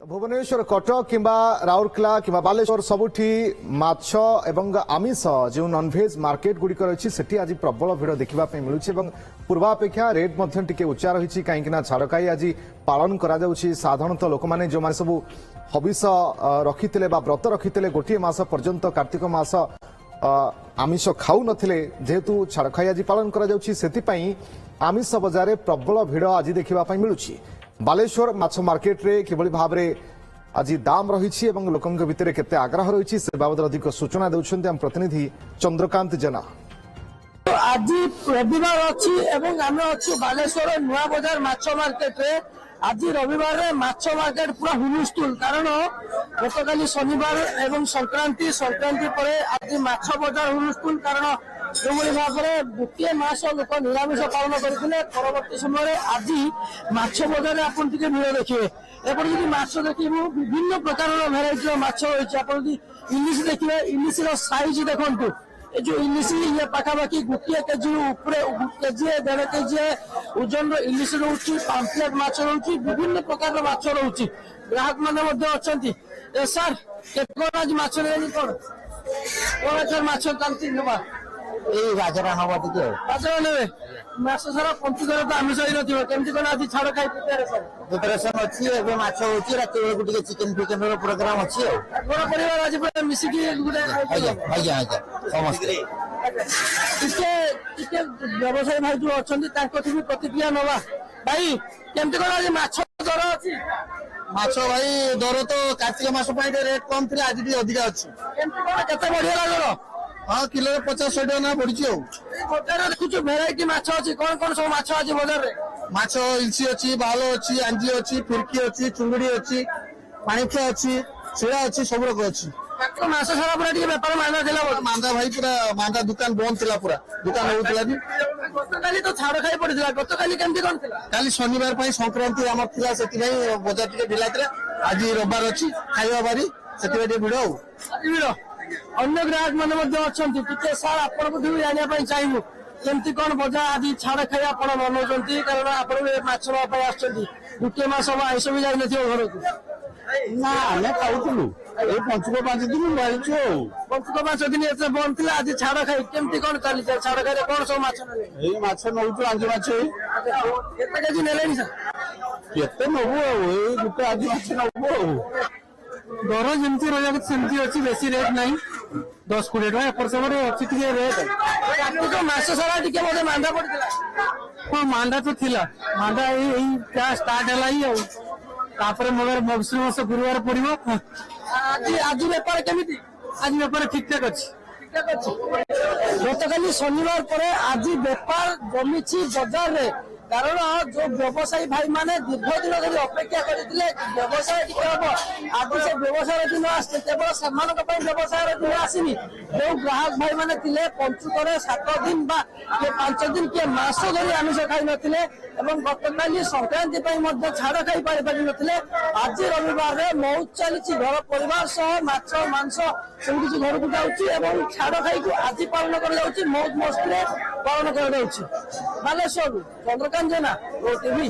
भुवनेश्वर कटक किंबा राउरकेला किंबा बालेश्वर सबुठी माछ एवं आमिष जो नॉनभेज मार्केट गुड़िक रही सेठी आज प्रबल भिड़ देखा मिलूँ पूर्वापेक्षा रेट टे उच्चा रही कहीं छाड़खाई आज पालन करा साधारणतः लोक मैंने जो सब हविष रखी व्रत रखी गोटे मस पर्यंत कार्तिक मास आमिष खाऊ नथिले जेहेतु छाड़खाई आज पालन करा आमिष बजार प्रबल भिड़ आज देखा मिलूँ बालेश्वर माछ मार्केट रे किभली भाव में आज दाम रही लोकों भितर केते आग्रह रही से बाबद अधिक सूचना देउछन्ते हम प्रतिनिधि चंद्रकांत जेना। आज रविवार अच्छी एवं आम अच्छु बालेश्वर नुआ बजार माछ मार्केट रे आज रविवार रे माछ मार्केट पूरा हुलुस्थुल कारण गतकाली शनिवार एवं संक्रांति पर आज माछ बजार हुलुस्थुल कारण जो भाव में गोटे मास लोक निरामिष पालन करते परवर्ती समय आज माछ बजार आप भिड़ देखिए एपटे जी माछ देखू विभिन्न प्रकार भेराइटी माछ रही इलिश देखिए इलिश साइज देखु जो इलिश ये पाखापाखि गोटे केजी केजी 1.5 केजी ओजन इलिश रोचे पाम्पलेट माछ रोचे विभिन्न प्रकार माछ रोचे ग्राहक मैंने अच्छा सर केत आज माछ कौन माछ चलती राजरा नवा टिके राजरा नेबे मास सारा पंचकर तो आमिष ही नथिबो केमति कोन आज छाड़ खाई प्रिपरेशन अछि एबे माछ होछि राति बेला गुटिके चिकन फिकन रो प्रोग्राम अछि बड़ परिवार आज पूरा मिसी की गुटे आज्ञा समस्त टिके व्यवसाय भाई जो अछंती ताको थि प्रतिक्रिया नवा भाई केमति कोन आज माछ दर अछि माछ भाई दर तो कार्तिक मास पई रेट कम थिला आज भी अधिक अछि केमति कोन केते बढ़िया लागलो हाँ किलो 50-100 टका पड़ी बजार देखु भेराइटी माछ अच्छी कौन कौन सब माछ आज बजार रे माछ इल्सी अच्छी बालो अच्छी आंजी अच्छी फिरकी अच्छी चुंगड़ी अच्छी पाणीखिया अच्छी शिड़ा अच्छी सब रक अच्छी मास सारा पूरा बेपार मांदा थिला मांदा भाई पूरा मांदा दुकान बंद थिला पूरा दुकान होउतला भी गतकाली तो छाड़ खाई पड़िला गतकाली केमति कोन थिला काली शनिवार पई संक्रांति हमर थिला सेति नै बजार टिके ढिला थिला आज रविवार अच्छी खाଇବା बारी सेति बेटे भिड़ो भिड़ो अन्य ग्राहक मैंने सार आपको जाना चाहिए केमती कौन बजार आज छाड़ खाई आप बनाऊँ कारण आप गोटे मस आईस भी जान घर को ना आम खाऊलु पंचुक 5 दिन मारिଛୁ पंचुक 5 दिन एत बंद थी आज छाड़ खाई केमती कौन चली छाड़ खाई कौन सब माछ नौ आंजी माछ केते केजी नेले सर केते नबु गोटे आंजी माछ नबु दर जमी रहा सेमती अच्छी बेसी रेट ना 10-20 टका एपर सब अच्छी रेट मास सारा टे बोधे मांदा पड़ा हाँ मांदा तो थिला मांदा क्या स्टार्ट है मगर मौसम मास गुरुवार पड़ो आज बेपार केमी आज बेपार ठीक ठाक अच्छी गतकाली शनिवार पर आज बेपार जमी बजार में कारण जो व्यवसायी भाई माने दीर्घ दिन धरी अपेक्षा करते व्यवसाय हम आज से व्यवसाय दिन आसते केवल से व्यवसाय दिन आसनी जो ग्राहक भाई माने पंचुक 7 दिन 5 दिन किए मास धरी आमिष खाई नथिले एवं गतकाली संक्रांति छाड़ खाई पारि नथिले आज रविवार में मौज चली घर परिवार सह माछ मांस सब किसी घर को जाऊँगी छाड़ खाई को आज पालन कर मौज मस्ती पालन कर बालेश्वर चंद्रकांत जेना ओटीवी।